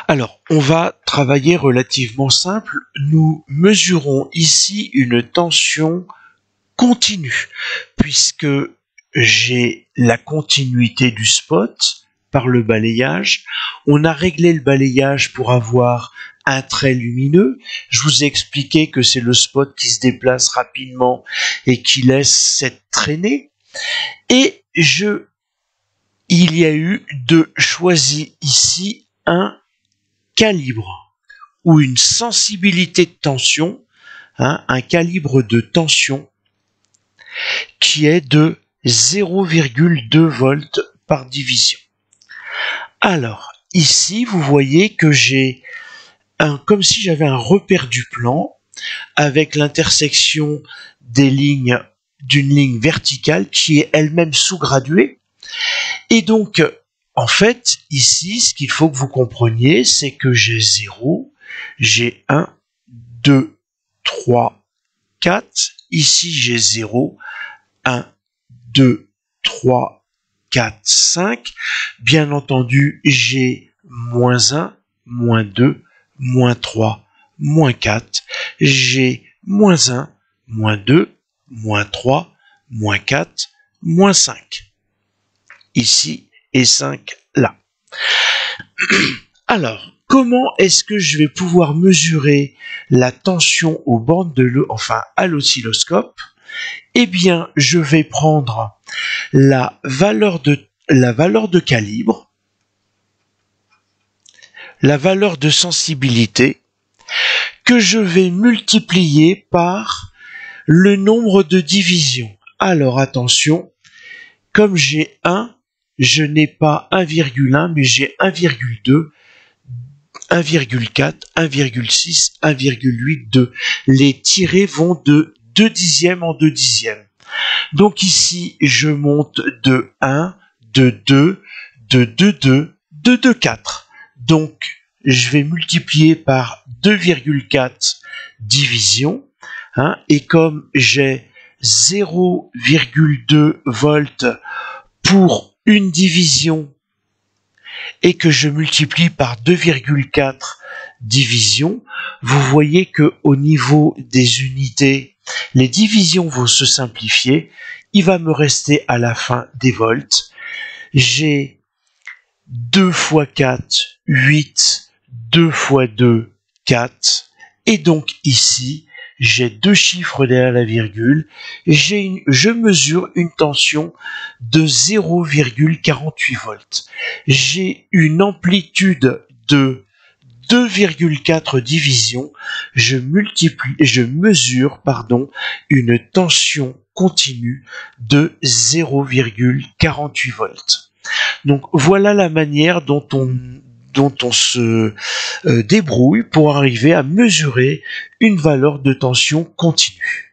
Alors, on va travailler relativement simple. Nous mesurons ici une tension continue, puisque j'ai la continuité du spot par le balayage. On a réglé le balayage pour avoir un trait lumineux. Je vous ai expliqué que c'est le spot qui se déplace rapidement et qui laisse cette traînée. Et il y a eu choisi ici un calibre ou une sensibilité de tension, un calibre de tension qui est de 0,2 volts par division. Alors, ici, vous voyez que j'ai comme si j'avais un repère du plan avec l'intersection des lignes d'une ligne verticale qui est elle-même sous-graduée. Et donc, en fait, ici, ce qu'il faut que vous compreniez, c'est que j'ai 0, j'ai 1, 2, 3, 4. Ici, j'ai 0, 1, 2, 3, 4, 5. Bien entendu, j'ai moins 1, moins 2, moins 3, moins 4. J'ai moins 1, moins 2, moins 3, moins 4, moins 5. Ici et 5 là. Alors, comment est-ce que je vais pouvoir mesurer la tension aux bornes à l'oscilloscope? Eh bien, je vais prendre la valeur de calibre, la valeur de sensibilité, que je vais multiplier par le nombre de divisions. Alors attention, comme j'ai 1, je n'ai pas 1,1, mais j'ai 1,2, 1,4, 1,6, 1,8, 2. Les tirés vont de 2 dixièmes en 2 dixièmes. Donc ici, je monte de 1, de 2, de 2, 2, de 2, 4. Donc, je vais multiplier par 2,4 divisions. Et comme j'ai 0,2 volts pour une division et que je multiplie par 2,4 divisions, vous voyez que au niveau des unités, les divisions vont se simplifier. Il va me rester à la fin des volts. J'ai 2 fois 4, 8, 2 fois 2, 4. Et donc ici, j'ai deux chiffres derrière la virgule. Je mesure une tension de 0,48 volts. J'ai une amplitude de 2,4 divisions. Je mesure une tension continue de 0,48 volts. Donc voilà la manière dont on se débrouille pour arriver à mesurer une valeur de tension continue.